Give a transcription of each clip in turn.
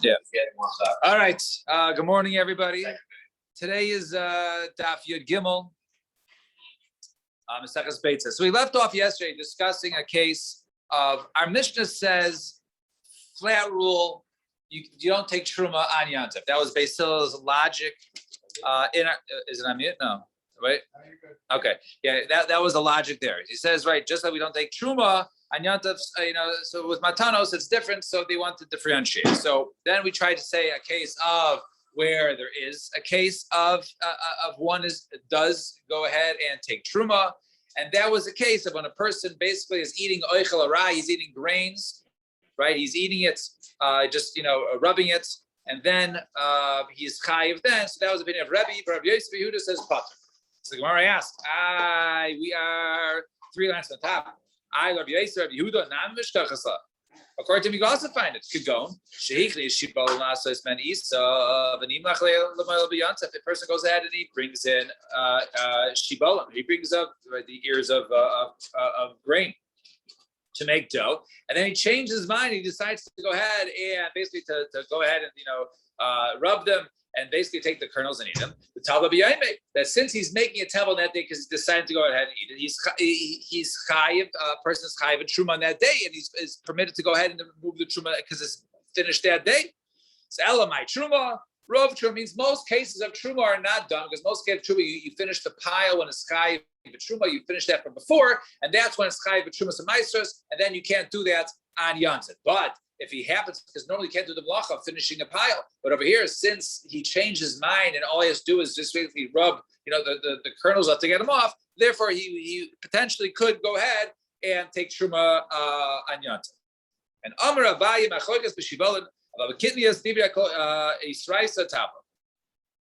Yeah. All right. Good morning, everybody. Today is Daf Yud Gimel. Maseches Beitzah. So we left off yesterday discussing a case of our Mishnah says flat rule. You don't take truma on Yantif. That was Beis Hillel's logic. Is it on mute? No. Right? Okay. Yeah, that was the logic there. He says, right, just like we don't take truma on Yantif, so with Matanos it's different, so they want to differentiate. So then we tried to say a case of where there is a case of one does go ahead and take truma, and that was a case of when a person basically is eating oichel arai, he's eating grains, right? He's eating it, rubbing it, and then he's chayiv then. So that was the opinion of Rebbe. But Rabbi Yosef Yehuda says pater. So the Gemara asks, we are 3 lines on the top. Rabbi Yosef, Rabbi Yehuda, nam mishtachasa. According to me, you can also find it. Kigon, shehichli shibal nasos men isa v'nim lachlei l'mayel b'yantzef. The person goes ahead and he brings in shibalim. He brings up the ears of grain to make dough, and then he changes his mind. He decides to go ahead and basically to go ahead and rub them and basically take the kernels and eat them. The Talmud b'yayme, that since he's making a table on that day because he's decided to go ahead and eat it, he's chayiv. A person is chayiv and truma on that day, and he's permitted to go ahead and remove the truma because it's finished that day. So elamai truma, rov truma means most cases of truma are not done because most cases of truma you finish the pile when it's chayiv truma, you finish that from before, and that's when it's chayiv truma and maestros, and then you can't do that on Yantzit. But if he happens, because normally you can't do the malacha of finishing a pile, but over here, since he changed his mind and all he has to do is just basically rub, the kernels up to get him off, therefore he potentially could go ahead and take truma on Yantzit. And Amar Abaye Machoikas b'Shibolin about Kitnias Divya Israisa Tapa.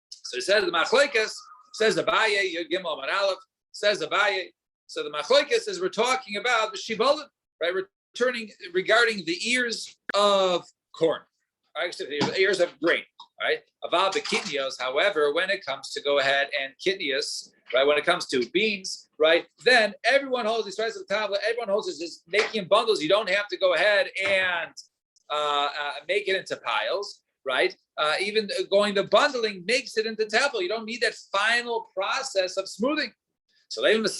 So he says the Machoikas says Abaye Yud Gimel Amar Aleph says Abaye. So the Machoikas is we're talking about the Shibolin, right? We're turning regarding the ears of corn, right? The ears of grain, right? Aval bekitnios, however, when it comes to go ahead and kitnios, right? When it comes to beans, right? Then everyone holds these rice of the tablet. Everyone holds this just making bundles. You don't have to go ahead and make it into piles, right? Even going the bundling makes it into tablet. You don't need that final process of smoothing. So let's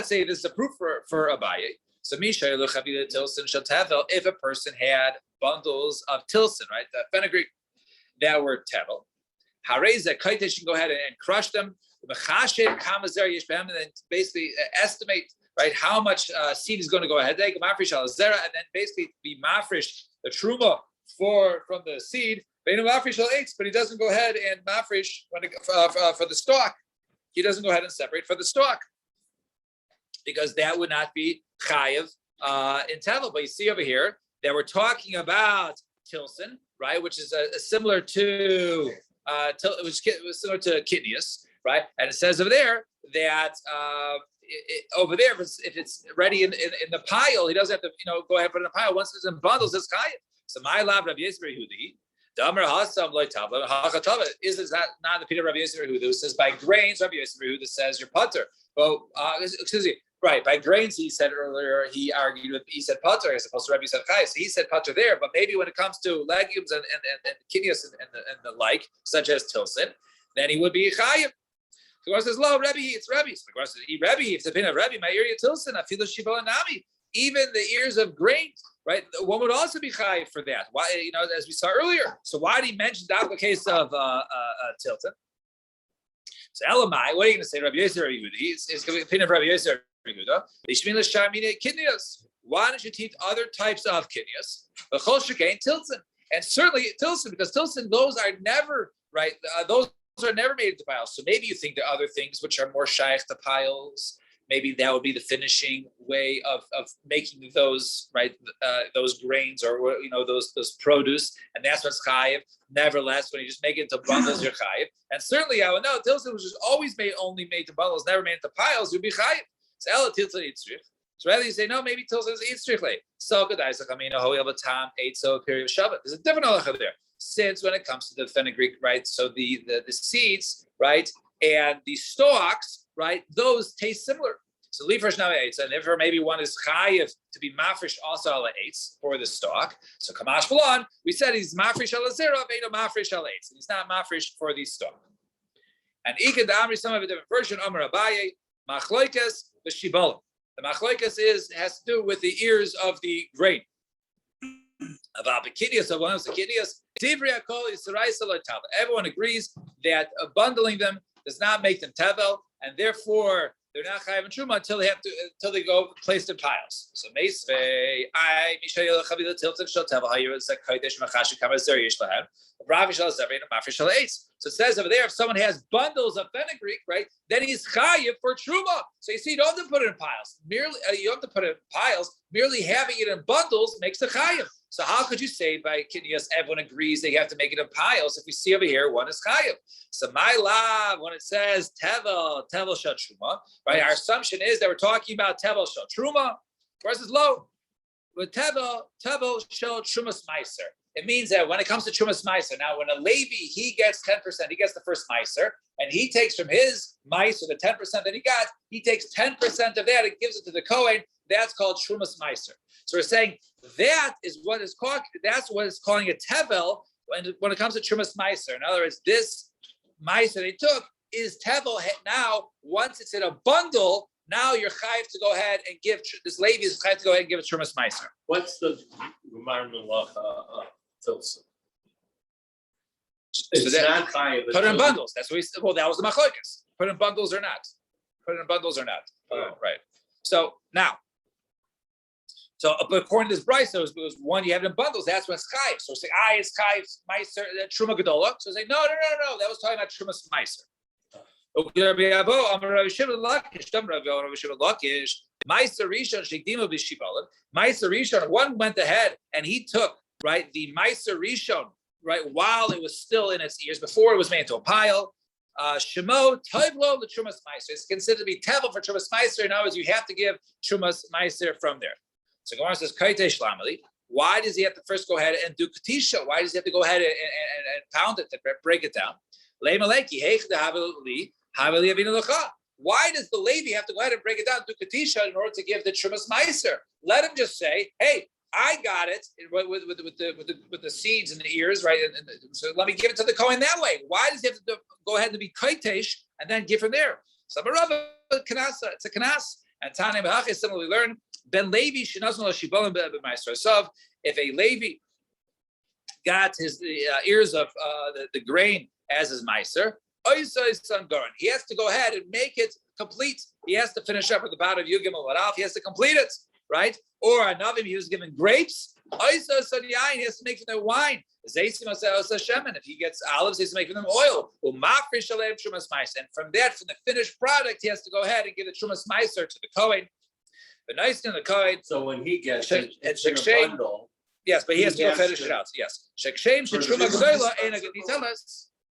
say this is a proof for Abaye. So if a person had bundles of tilson, right, the fenugreek that were tevel, you can go ahead and crush them, and then basically estimate, right, how much seed is going to go ahead, and then basically be mafresh the truma from the seed, but he doesn't go ahead and mafresh for the stalk. He doesn't go ahead and separate for the stalk, because that would not be chayiv in tevel. But you see over here that we're talking about tilson, right, which is similar to kitnius, right? And it says over there that over there, if it's ready in the pile, he doesn't have to go ahead and put it in the pile. Once it's in bundles, it's chayiv. So my lab Rabbi Yosef Yehudi. Is that not the opinion of Rabbi Yosef Yehuda who says by grains? Rabbi Yosef Yehuda says you're putter. Well, excuse me. Right, by grains, he said earlier, he said pater as opposed to Rabbi said chai. So he said pater there, but maybe when it comes to legumes and kidneys and the like, such as tilson, then he would be chayiv. The Gemara says, "Lo, Rebbe, it's Rebbe." So the Gemara says, "Rebbe, if it's the opinion of Rebbe, my area tilson, I feel the shiva nami, even the ears of grains, right? One would also be chayiv for that. Why, as we saw earlier. So why did he mention the case of tilson? So Elamai, what are you going to say, Rabbi Yosef Yehudi? It's the opinion of Rabbi Yosef. Why don't you teach other types of kidneys? Tilson, and certainly tilson, because tilson, those are never right. Those are never made into piles. So maybe you think there are other things which are more shaykh to piles. Maybe that would be the finishing way of making those those grains or those produce, and that's what's chayiv. Nevertheless, when you just make it into bundles, you're chayiv. And certainly, I would know tilson, which is always only made to bundles, never made into piles, you'd be chayiv. So Ella tilson itzrich. So rather you say no, maybe tilson is itzrichle. So good. I say kamina hoyel batam ate so period of Shabbat. There's a different halacha there. Since when it comes to the fenugreek, right? So the seeds, right, and the stalks, right? Those taste similar. So lifresh now eitz, and therefore maybe one is chayiv to be mafresh also ala eitz for the stalk. So kamash balon, we said he's mafresh ala zera, veda mafresh ala eitz, and he's not mafresh for the stalk. And ikad amri, some of a different version. Amar Abaye machloikas v'shibalim. The machloikas has to do with the ears of the grain. About Bekidias, of one of the Bekidias, everyone agrees that bundling them does not make them tevel, and therefore they're not chayav and truma until they go placed in piles. So meisvei, mishayel chavila tilted shel tevel hayu is a kodesh machashi kamazer yish lahem. Ravi shel zavein mafresh shel eitz. So it says over there, if someone has bundles of fenugreek, right, then he's chayav for truma. So you see, you don't have to put it in piles. Merely you don't have to put it in piles. Merely having it in bundles makes a chayav. So how could you say by Kidiyas everyone agrees they have to make it in piles? If we see over here, one is chayav. So my love, when it says tevel shel truma, right? Our assumption is that we're talking about tevel shel truma versus low. With tevel shel trumas meiser. It means that when it comes to trumas meiser, now when a Levi, he gets 10%, he gets the first meiser, and he takes from his meiser the 10% that he got, he takes 10% of that and gives it to the Kohen. That's called trumas meiser. So we're saying that is what is called. That's what is calling a tevel when it comes to trumas meiser. In other words, this meiser they took is tevel. Now, once it's in a bundle, now you're chayiv to go ahead and give this Levi is chayiv to go ahead and give it trumas meiser. What's the Gemara Tilson? It's not chayiv. Put it in bundles. That's what we said. Well, that was the machlokas. Put it in bundles or not. Put it in bundles or not. Right. So now. So according to this brisa, it was one you have it in bundles. That's when it's chayiv. So say, it's chayiv meiser truma gedola. So say, no. That was talking about trumas meiser. Meiser Rishon, one went ahead and he took right the Meiser Rishon right while it was still in its ears before it was made into a pile. Shemo toivlo the trumas meiser. It's considered to be tevel for trumas meiser. In other words, you have to give trumas meiser from there. So Gemara says, Kaitesh Lamali. Why does he have to first go ahead and do katisha? Why does he have to go ahead and pound it to break it down? Why does the Levi have to go ahead and break it down to katisha in order to give the trumas meiser? Let him just say, "Hey, I got it with the seeds and the ears, right? And so let me give it to the Kohen that way." Why does he have to go ahead and be kaitesh and then give from there? So it's a kanas. And Tane B'Hach is similarly learned. Ben Levi shenazon l'shibolim b'meiser. So if a Levi got his ears of the grain as his meiser, he has to go ahead and make it complete. He has to finish up at the bottom of Yugim Alaf. He has to complete it, right? Or Anavim, he was given grapes. He has to make them wine. If he gets olives, he has to make them oil. And from that, from the finished product, he has to go ahead and give the trumas meiser to the Kohen. The nice thing, the Kohen. So when he gets it, it's in a bundle. Yes, but he has to go finish it out. Yes.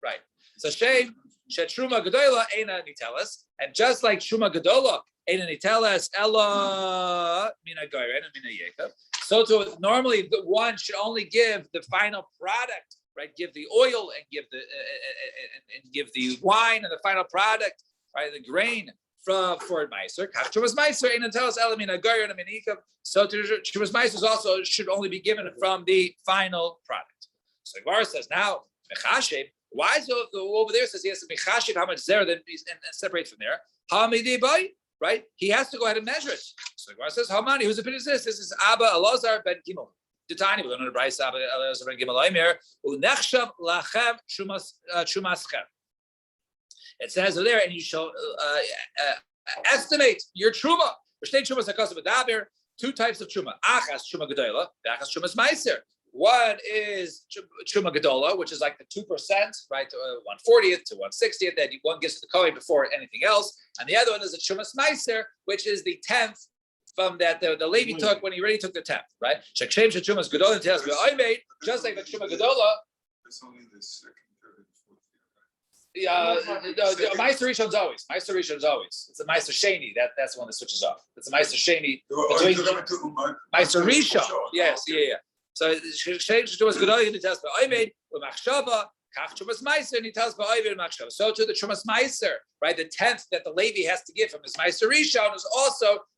Right. So Shem Shetruma Gedola Eina Nitelas, and just like Truma Gedola Eina Nitelas Ella Mina Goyren and Mina Yekov. So to normally the one should only give the final product, right? Give the oil and give the wine and the final product, right? The grain for meiser. Kach Trumas meiser Eina Nitelas Ella Mina Goyren and Mina Yekov. So Trumas meiser also should only be given from the final product. So Gemara says now Mechashem. Why is it over there says he has to be chashik how much there then and separate from there? How many by right? He has to go ahead and measure it. So the Gemara says, how many? Who's opinion is this? This is Abba Elazar ben Gimel. Titani, we learn in the Brayso Abba Elazar ben Gimel Aimer. Unechshav lachem shumaschem. It says over there, and you shall estimate your truma. Two types of truma. Achas truma gedola, achas trumas meiser. One is Truma Gedola, which is like the 2%, right, 1/40th to 1/60th, that one gives to the Kohen before anything else. And the other one is a Trumas Meiser, which is the 10th from that the Levi took when he already took the 10th, right? Shekshem Trumas Gedola tells me, I made, just like the Truma Gedola. It's only the second, third, fourth year. Yeah, Meiser Rishon's always. Meiser Rishon's always. It's a Meiser Sheni. That's the one that switches off. It's a Meiser Sheni. Meiser Rishon. Yes, yeah. So Shekshem Trumas Gedola in the test, I made Machshava Kach Trumas Meiser, and he tells Ba'ayvir Machshav. So to the Trumas Meiser, right? The 10th that the Levi has to give from his Meiser Rishon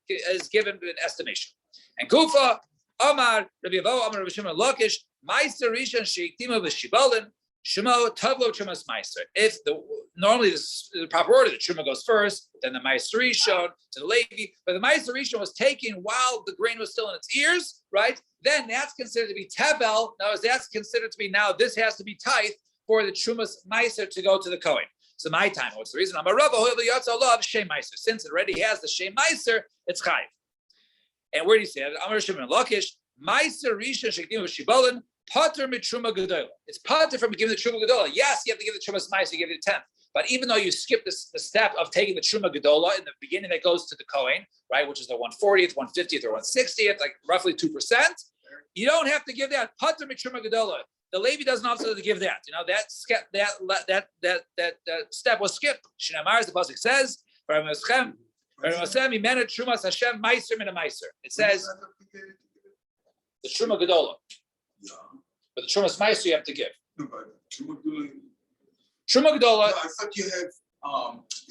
is given an estimation. And Kufa, Amar, Rabbi Avo, Amar Rabbi Shimon Lakish, Meiser Rishon Sheiktima V'Shibolin, Shemo Tavlo Trumas Meiser. If normally the proper order, the Truma goes first, then the Meiser Rishon to the Levi, but the Meiser Rishon was taken while the grain was still in its ears, right? Then that's considered to be tevel. Now, that's considered to be now. This has to be tithe for the Trumas Meiser to go to the Kohen. So my time. What's the reason? I'm a Rabba love Shem Meiser. Since it already has the Shem Meiser, it's chayiv. And where do you say it? Amar Shimon Lakish Meiser Rishon Shekdim Shibolin Pater Mitruma Gedola. It's pater from giving the Truma Gedola. Yes, you have to give the Trumas Meiser. You give it 10th. But even though you skip the step of taking the Truma Gedola in the beginning that goes to the Kohen, right, which is the 140th, 150th, or 160th, like roughly 2%, you don't have to give that. Pater Truma Gedola. The Levi doesn't have to give that. You know, that step was skipped. Shinamar, the pasuk says, it says the Truma Gedola. Yeah. But the Trumas Meiser you have to give. No, but Truma Truma Gedola. I thought you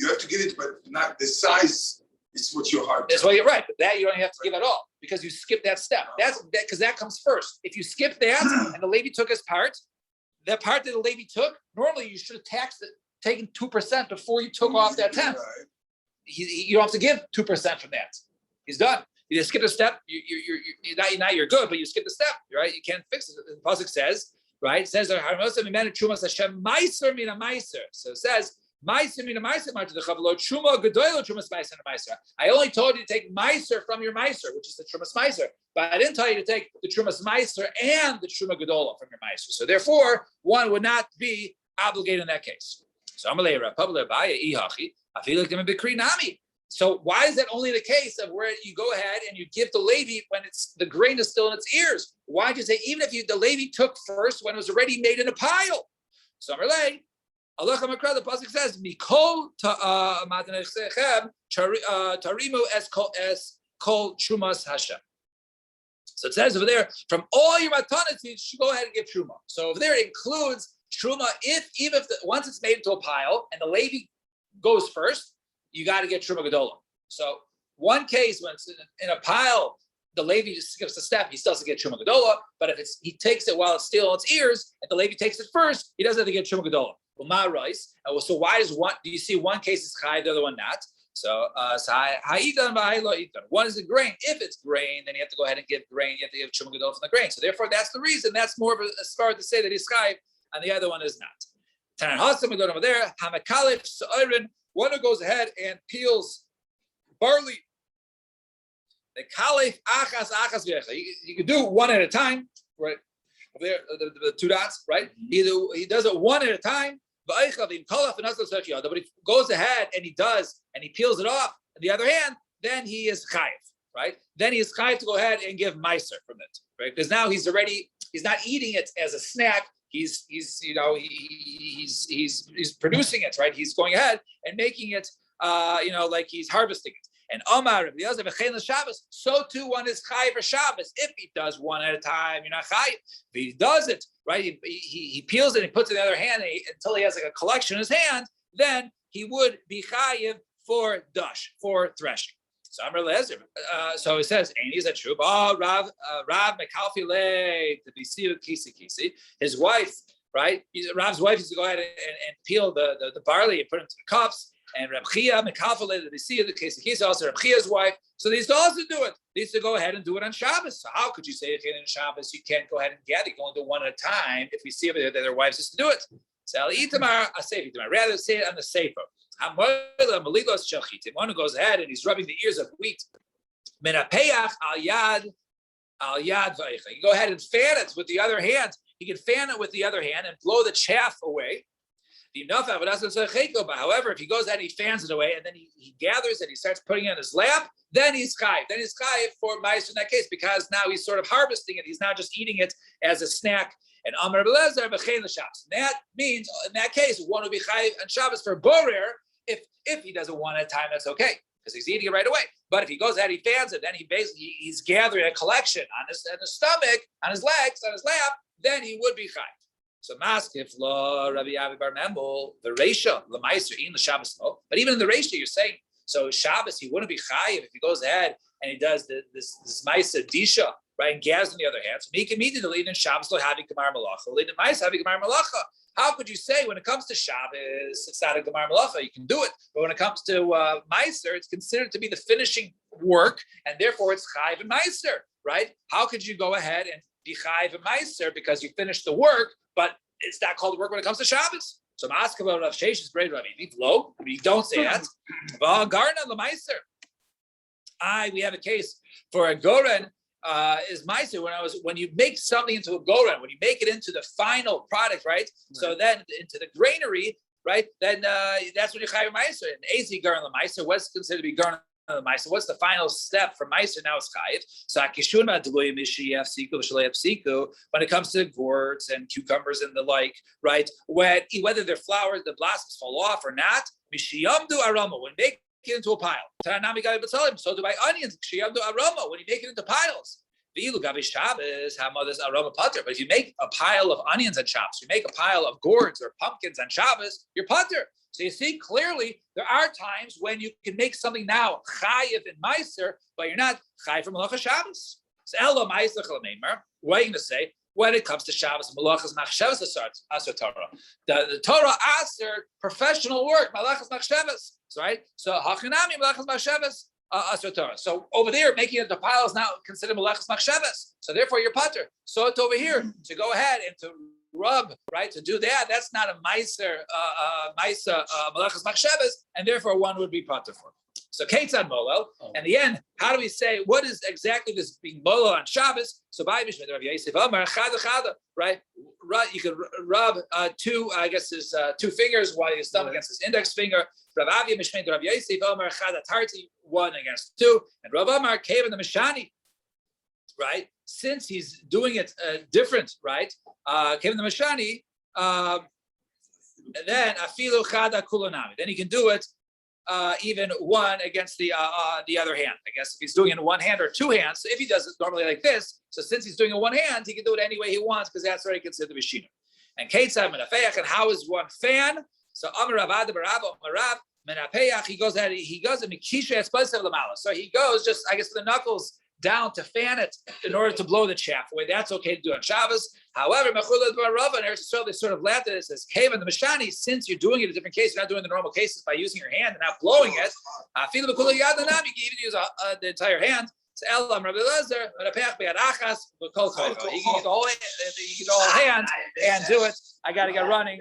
have to get it, but not the size is what your heart. That's why you're right, but that you don't have to give at all because you skip that step. That's that because that comes first. If you skip that and the Levi took his part, that part that the Levi took, normally you should have taxed it, taken 2% before you took off that 10th. You don't have to give 2% from that. He's done. You just skip a step. You're good, but you skip the step. Right? You can't fix it. The pasuk says, right? It says, so it says. I only told you to take Meiser from your Meiser, which is the Trumas Meiser, but I didn't tell you to take the Trumas Meiser and the Truma Gedola from your Meiser. So therefore, one would not be obligated in that case. So So why is that only the case of where you go ahead and you give the Levi when the grain is still in its ears? Why did you say even if the Levi took first when it was already made in a pile? So Allah Makra, the pasuk says, "Mikol tarimu es kol trumas Hashem." So it says over there, from all your matanas, you should go ahead and give truma. So over there it includes truma. Even if once it's made into a pile and the Levi goes first, you got to get truma gedola. So one case when it's in a pile, the Levi just skips a step, he still has to get truma gedola. But if he takes it while it's still in its ears, and the Levi takes it first, he doesn't have to get truma gedola. So why does one? Do you see one case is chayiv, the other one not? So one is the grain. If it's grain, then you have to go ahead and give grain. You have to give truma gedola from the grain. So therefore, that's the reason. That's more of a start to say that he's chayiv, and the other one is not. Tanan Hasan, we go over there. Hamakalif Sa'irin, one who goes ahead and peels barley. The kalif achas v'echa. You can do one at a time, right? Over there, the two dots, right? He does it one at a time. But he goes ahead and he peels it off. On the other hand, then he is chayiv, right? Then he is chayiv to go ahead and give meiser from it, right? Because now he's not eating it as a snack. He's producing it, right? He's going ahead and making it, like he's harvesting it. And Omar, so too one is chayiv for Shabbos. If he does one at a time, you're not chayiv. If he does it, right, he peels it and he puts it in the other hand until he has like a collection in his hand, then he would be chayiv for dash, for threshing. So Amar Lezer, so it says, and is that true? Rav Mekalfile to be kisi. His wife, right? Rav's wife used to go ahead and peel the barley and put it into the cups. And Reb Chia Mekalfile to be the kisi, also Reb Chia's wife. So they used to also do it. They used to go ahead and do it on Shabbos. So how could you say if you're in Shabbos you can't go ahead and gather? You can only do one at a time. If we see over there that their wives used to do it. So I'll Itamar, I say Itamar. Rather say it on the sefer. One who goes ahead and he's rubbing the ears of wheat. You go ahead and fan it with the other hand. He can fan it with the other hand and blow the chaff away. However, if he goes ahead and he fans it away and then he gathers and he starts putting it in his lap, then he's chayiv. Then he's chayiv for meiser in that case because now he's sort of harvesting it. He's not just eating it as a snack. And Amar Belezer b'chein l'Shabbos. And that means in that case one will be chayiv on Shabbos for borer. If he does it one at a time, that's okay because he's eating it right away. But if he goes ahead, he fans it, then he's gathering a collection on his stomach, on his legs, on his lap, then he would be chayiv. So maskif lo Rabbi Avi Bar Memel the Reisha l'maiser in the Shabbos lo. But even in the Reisha, you're saying so Shabbos he wouldn't be chayiv if he goes ahead and he does this maiser disha, right? And Gaz on the other hand, so he can immediately lead in Shabbos lo having gemar malacha, lead in maiser having gemar malacha. How could you say when it comes to Shabbos it's not a gemar malacha? You can do it, but when it comes to maiser, it's considered to be the finishing work, and therefore it's chayiv and maiser, right? How could you go ahead and be chayiv and maiser because you finished the work, but it's not called work when it comes to Shabbos? So I'm asking about Rav Sheshes, great Rabbi. Low, you don't say that. Garna l'maiser. We have a case for a goren is maiser when you make something into a goren, when you make it into the final product, right? So then into the granary, right? Then that's when you chayiv maiser. And az garna l'maiser, what's considered to be garna l'maiser? What's the final step for maiser? Now it's chayiv. So akishun deloy mishi yafsiku v'shalei yafsiku. When it comes to gourds and cucumbers and the like, right? Whether they're flowers, the blossoms fall off or not, mishiyamdu aroma. When they make it into a pile, so do by onions. Mishiyamdu aroma. When you make it into piles. But if you make a pile of onions on Shabbos, you make a pile of gourds or pumpkins on Shabbos, you're pater. So you see clearly there are times when you can make something now chayiv and meiser, but you're not chayiv for malacha Shabbos. So elo meiser chalamemer. What are you going to say when it comes to Shabbos? Malachas machshavas asur Torah. The Torah asur professional work malachas machshavas. Right. So hachinami malachas machshavas. So over there, making it the pile is now considered malachas machshavas. So therefore, you're pater. So it's over here to go ahead and to rub, right? To do that, that's not a meiser, malachas machshavas, and therefore one would be pater for. So Ketzad Molel, and the end, how do we say what is exactly this being Molel on Shabbos? So by Mishmei Rav Yosef Amar Chada, right? You can rub two, I guess, his 2 fingers while his thumb against his index finger. Rav Avi Mishmei Rav Yosef Amar Chada Tarti, 1 against 2, and Rav Amar Kevin the Mishani, right? Since he's doing it different, right? Kevin the Mishani, and then Afilu Chada Kulonami. Then he can do it. Even 1 against the other hand. I guess if he's doing it in 1 hand or 2 hands, so if he does it normally like this, so since he's doing it in 1 hand, he can do it any way he wants because that's already considered the Mishina. And Ketzad Menafeach, and how is 1 fan? So Amar Rav Barab Marav Menafeach, he goes and Mikisha Espasev Lamala. So he goes just, I guess, the knuckles down to fan it in order to blow the chaff away. That's okay to do on Shabbos. However, Mechulad Barava and Eretz they sort of laughed at it. Says, Kevin the Mishani, since you're doing it in a different case, you're not doing the normal cases by using your hand and not blowing it. You can even use the entire hand. You can use the whole hand and do it. I got to get running.